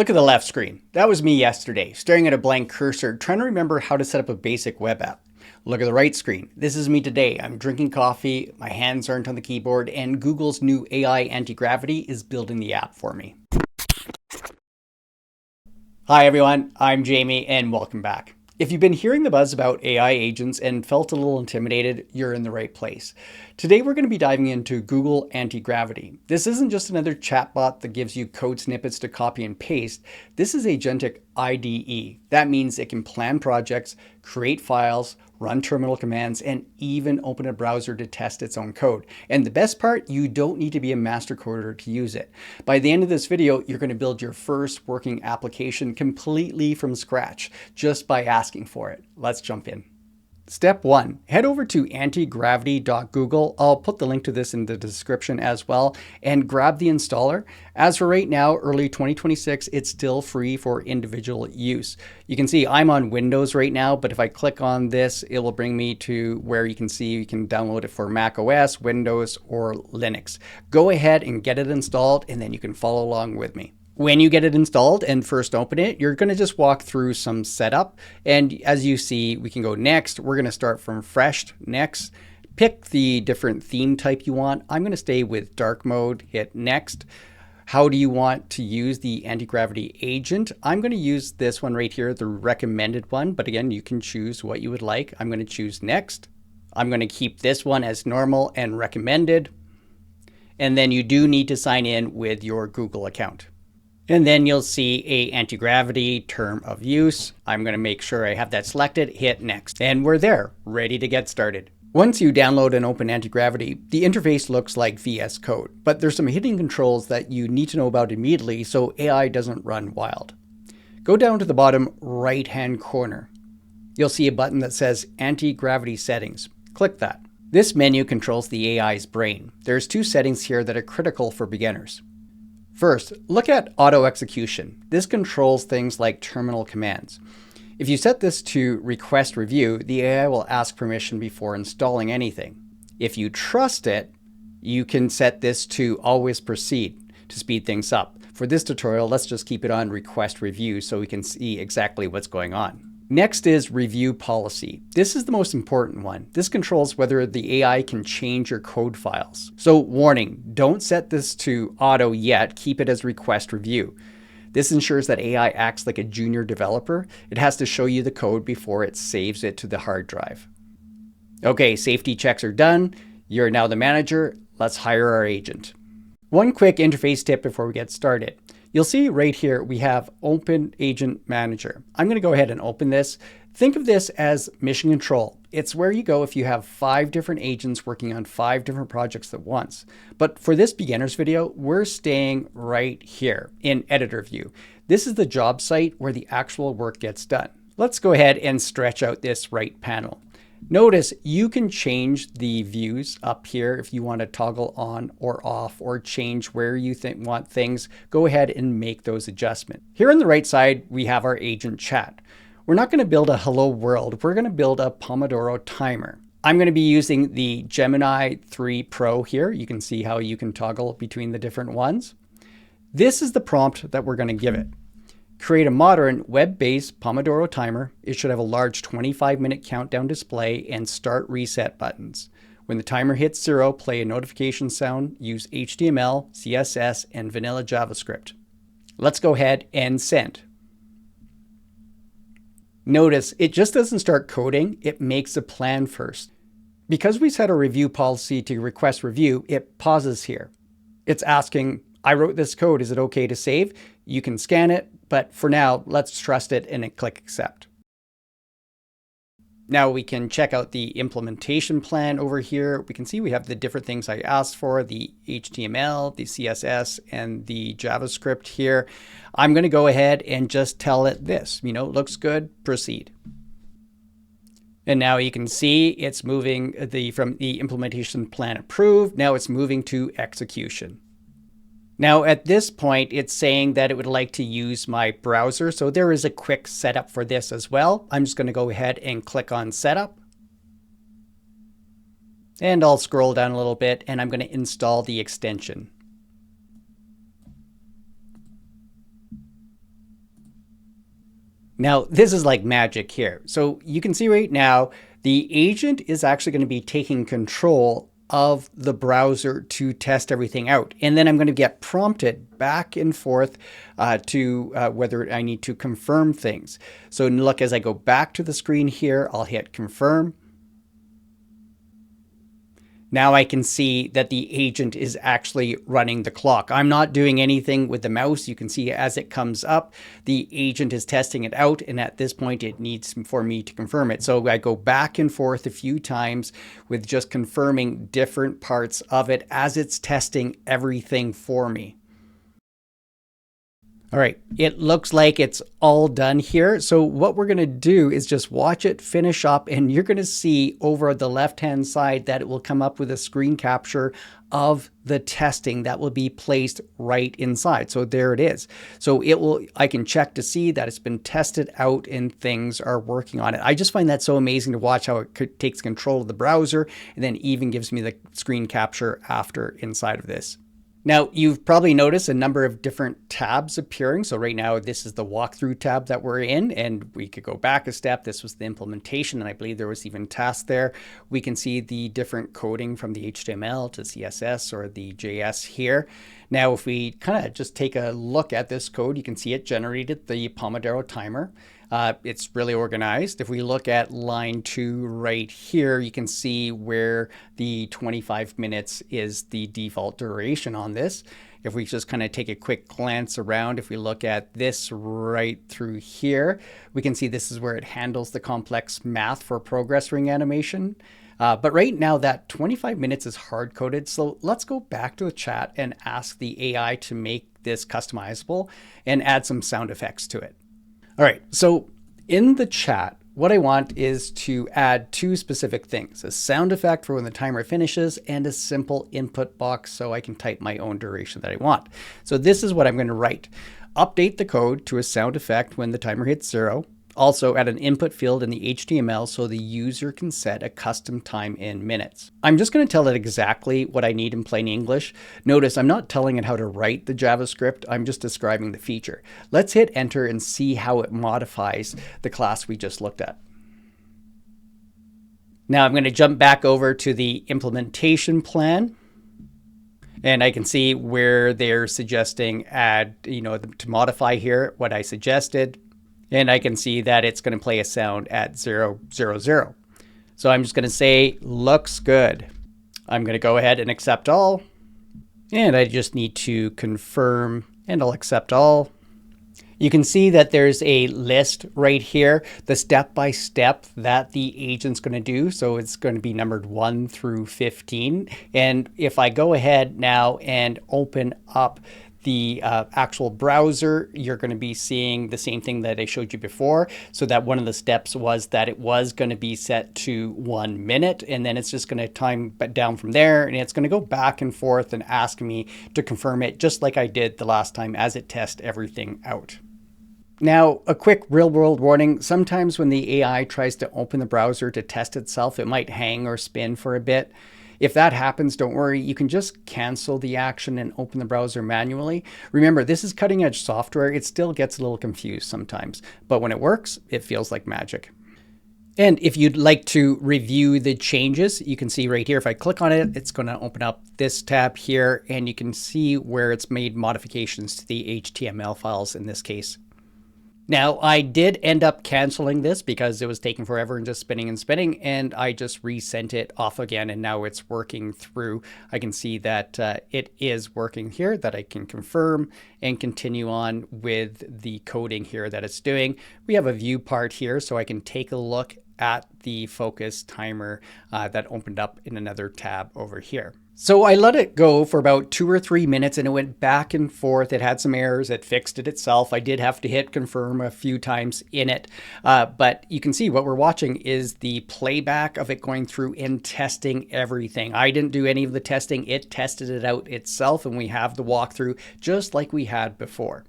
Look at the left screen. That was me yesterday, staring at a blank cursor, trying to remember how to set up a basic web app. Look at the right screen. This is me today. I'm drinking coffee, my hands aren't on the keyboard, and Google's new AI Antigravity is building the app for me. Hi everyone, I'm Jamie and welcome back. If you've been hearing the buzz about AI agents and felt a little intimidated, you're in the right place. Today we're going to be diving into Google Antigravity. This isn't just another chatbot that gives you code snippets to copy and paste. This is agentic IDE. That means it can plan projects, create files, run terminal commands, and even open a browser to test its own code. And the best part, you don't need to be a master coder to use it. By the end of this video, you're going to build your first working application completely from scratch just by asking for it. Let's jump in. Step 1, head over to antigravity.google. I'll put the link to this in the description as well, and grab the installer. As for right now, early 2026, it's still free for individual use. You can see I'm on Windows right now, but if I click on this, it will bring me to where you can see you can download it for Mac OS, Windows, or Linux. Go ahead and get it installed, and then you can follow along with me. When you get it installed and first open it, you're going to just walk through some setup. And as you see, we can go next. We're going to start from fresh, next. Pick the different theme type you want. I'm going to stay with dark mode, hit next. How do you want to use the anti-gravity agent? I'm going to use this one right here, the recommended one. But again, you can choose what you would like. I'm going to choose next. I'm going to keep this one as normal and recommended. And then you do need to sign in with your Google account. And then you'll see a anti-gravity term of use. I'm going to make sure I have that selected, hit next. And we're there, ready to get started. Once you download and open anti-gravity, the interface looks like VS Code, but there's some hidden controls that you need to know about immediately so AI doesn't run wild. Go down to the bottom right-hand corner. You'll see a button that says Anti-Gravity Settings. Click that. This menu controls the AI's brain. There's two settings here that are critical for beginners. First, look at auto execution. This controls things like terminal commands. If you set this to request review, the AI will ask permission before installing anything. If you trust it, you can set this to always proceed to speed things up. For this tutorial, let's just keep it on request review so we can see exactly what's going on. Next is review policy. This is the most important one. This controls whether the AI can change your code files. So warning, don't set this to auto yet, keep it as request review. This ensures that AI acts like a junior developer. It has to show you the code before it saves it to the hard drive. Okay, safety checks are done. You're now the manager. Let's hire our agent. One quick interface tip before we get started. You'll see right here, we have Open Agent Manager. I'm going to go ahead and open this. Think of this as mission control. It's where you go if you have 5 different agents working on 5 different projects at once. But for this beginner's video, we're staying right here in editor view. This is the job site where the actual work gets done. Let's go ahead and stretch out this right panel. Notice you can change the views up here if you want to toggle on or off or change where you want things. Go ahead and make those adjustments. Here on the right side, we have our agent chat. We're not going to build a hello world. We're going to build a Pomodoro timer. I'm going to be using the Gemini 3 Pro here. You can see how you can toggle between the different ones. This is the prompt that we're going to give it. Create a modern web-based Pomodoro timer. It should have a large 25-minute countdown display and start reset buttons. When the timer hits 0, play a notification sound, use HTML, CSS, and vanilla JavaScript. Let's go ahead and send. Notice it just doesn't start coding, it makes a plan first. Because we set a review policy to request review, it pauses here. It's asking, I wrote this code, is it okay to save? You can scan it. But for now, let's trust it and click accept. Now we can check out the implementation plan over here. We can see we have the different things I asked for, the HTML, the CSS, and the JavaScript here. I'm going to go ahead and just tell it this, looks good, proceed. And now you can see it's moving from the implementation plan approved. Now it's moving to execution. Now at this point, it's saying that it would like to use my browser. So there is a quick setup for this as well. I'm just going to go ahead and click on setup. And I'll scroll down a little bit and I'm going to install the extension. Now, this is like magic here. So you can see right now, the agent is actually going to be taking control of the browser to test everything out. And then I'm going to get prompted back and forth to whether I need to confirm things. So look, as I go back to the screen here, I'll hit confirm. Now I can see that the agent is actually running the clock. I'm not doing anything with the mouse. You can see as it comes up, the agent is testing it out. And at this point, it needs for me to confirm it. So I go back and forth a few times with just confirming different parts of it as it's testing everything for me. All right, it looks like it's all done here. So what we're gonna do is just watch it finish up, and you're gonna see over the left-hand side that it will come up with a screen capture of the testing that will be placed right inside. So there it is. So I can check to see that it's been tested out and things are working on it. I just find that so amazing to watch how it takes control of the browser and then even gives me the screen capture after inside of this. Now, you've probably noticed a number of different tabs appearing. So right now, this is the walkthrough tab that we're in, and we could go back a step. This was the implementation, and I believe there was even tasks there. We can see the different coding from the HTML to CSS or the JS here. Now, if we kind of just take a look at this code, you can see it generated the Pomodoro timer. It's really organized. If we look at line 2 right here, you can see where the 25 minutes is the default duration on this. If we just kind of take a quick glance around, if we look at this right through here, we can see this is where it handles the complex math for progress ring animation. But right now that 25 minutes is hard coded. So let's go back to the chat and ask the AI to make this customizable and add some sound effects to it. All right, so in the chat, what I want is to add 2 specific things: a sound effect for when the timer finishes and a simple input box so I can type my own duration that I want. So this is what I'm going to write. Update the code to a sound effect when the timer hits 0. Also add an input field in the HTML so the user can set a custom time in minutes. I'm just going to tell it exactly what I need in plain English. Notice I'm not telling it how to write the JavaScript, I'm just describing the feature. Let's hit enter and see how it modifies the class we just looked at. Now I'm going to jump back over to the implementation plan. And I can see where they're suggesting add, to modify here what I suggested. And I can see that it's going to play a sound at 0, 0, 0. So I'm just going to say, looks good. I'm going to go ahead and accept all. And I just need to confirm, and I'll accept all. You can see that there's a list right here, the step-by-step that the agent's going to do. So it's going to be numbered 1 through 15. And if I go ahead now and open up the actual browser, you're going to be seeing the same thing that I showed you before. So that one of the steps was that it was going to be set to 1 minute, and then it's just going to time down from there, and it's going to go back and forth and ask me to confirm it just like I did the last time as it tests everything out. Now, a quick real-world warning. Sometimes when the AI tries to open the browser to test itself, it might hang or spin for a bit. If that happens, don't worry, you can just cancel the action and open the browser manually. Remember, this is cutting edge software. It still gets a little confused sometimes, but when it works, it feels like magic. And if you'd like to review the changes, you can see right here, if I click on it, it's going to open up this tab here, and you can see where it's made modifications to the HTML files in this case. Now, I did end up canceling this because it was taking forever and just spinning and spinning, and I just resent it off again, and now it's working through. I can see that it is working here, that I can confirm and continue on with the coding here that it's doing. We have a view part here, so I can take a look at the focus timer that opened up in another tab over here. So I let it go for about 2 or 3 minutes, and it went back and forth. It had some errors. It fixed it itself. I did have to hit confirm a few times in it. But you can see what we're watching is the playback of it going through and testing everything. I didn't do any of the testing. It tested it out itself, and we have the walkthrough just like we had before.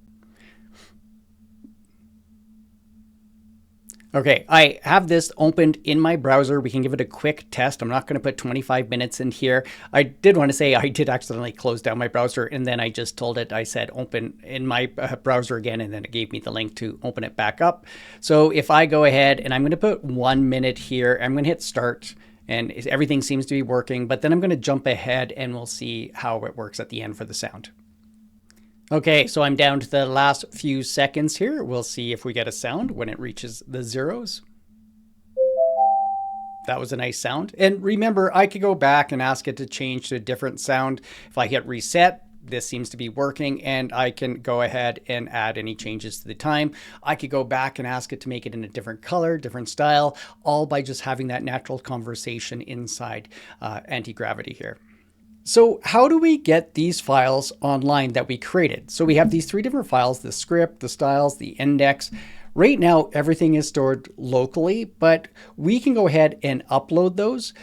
Okay, I have this opened in my browser. We can give it a quick test. I'm not going to put 25 minutes in here. I did want to say I did accidentally close down my browser, and then I just told it, I said open in my browser again, and then it gave me the link to open it back up. So if I go ahead and I'm going to put 1 minute here, I'm going to hit start, and everything seems to be working, but then I'm going to jump ahead and we'll see how it works at the end for the sound. Okay, so I'm down to the last few seconds here. We'll see if we get a sound when it reaches the zeros. That was a nice sound. And remember, I could go back and ask it to change to a different sound. If I hit reset, this seems to be working, and I can go ahead and add any changes to the time. I could go back and ask it to make it in a different color, different style, all by just having that natural conversation inside Antigravity here. So how do we get these files online that we created? So we have these 3 different files, the script, the styles, the index. Right now, everything is stored locally, but we can go ahead and upload those.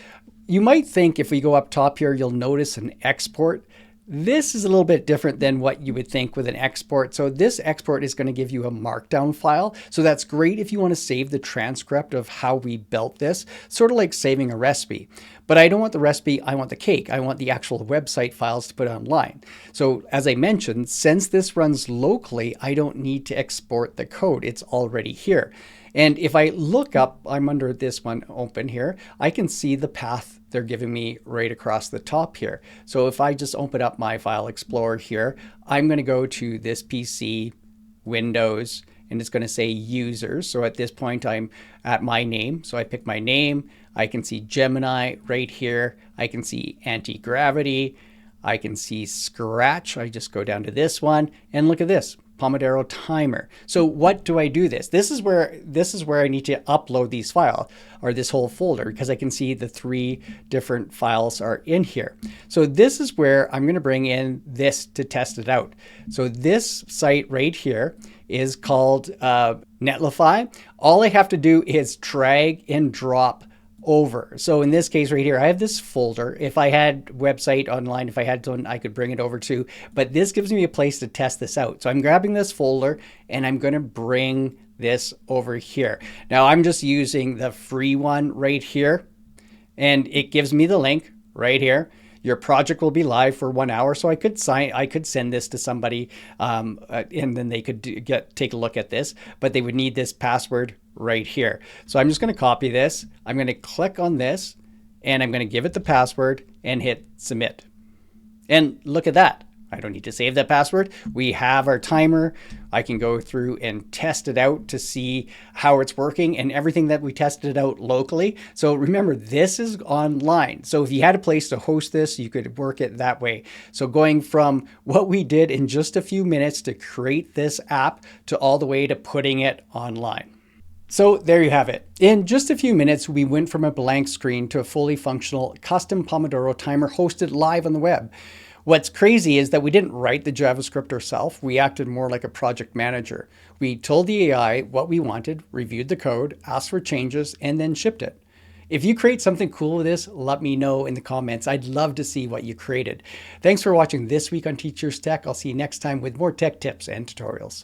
You might think if we go up top here, you'll notice an export. This is a little bit different than what you would think with an export. So this export is going to give you a markdown file. So that's great if you want to save the transcript of how we built this, sort of like saving a recipe. But I don't want the recipe, I want the cake. I want the actual website files to put online. So as I mentioned, since this runs locally, I don't need to export the code. It's already here. And if I look up, I'm under this one open here, I can see the path they're giving me right across the top here. So if I just open up my file explorer here, I'm going to go to this PC, Windows, and it's going to say users. So at this point, I'm at my name. So I pick my name. I can see Gemini right here. I can see Antigravity. I can see Scratch. I just go down to this one and look at this. Pomodoro Timer. So what do I do this? This is where I need to upload these files, or this whole folder, because I can see the 3 different files are in here. So this is where I'm going to bring in this to test it out. So this site right here is called Netlify. All I have to do is drag and drop over. So in this case right here, I have this folder. If I had website online, if I had one, I could bring it over too, but this gives me a place to test this out. So I'm grabbing this folder and I'm going to bring this over here. Now I'm just using the free one right here, and it gives me the link right here. Your project will be live for 1 hour. So I could send this to somebody and then they could take a look at this, but they would need this password right here. So I'm just going to copy this. I'm going to click on this and I'm going to give it the password and hit submit. And look at that. I don't need to save that password. We have our timer. I can go through and test it out to see how it's working, and everything that we tested out locally. So remember, this is online. So if you had a place to host this, you could work it that way. So going from what we did in just a few minutes to create this app to all the way to putting it online. So there you have it. In just a few minutes, we went from a blank screen to a fully functional custom Pomodoro timer hosted live on the web. What's crazy is that we didn't write the JavaScript ourselves. We acted more like a project manager. We told the AI what we wanted, reviewed the code, asked for changes, and then shipped it. If you create something cool with this, let me know in the comments. I'd love to see what you created. Thanks for watching this week on Teachers Tech. I'll see you next time with more tech tips and tutorials.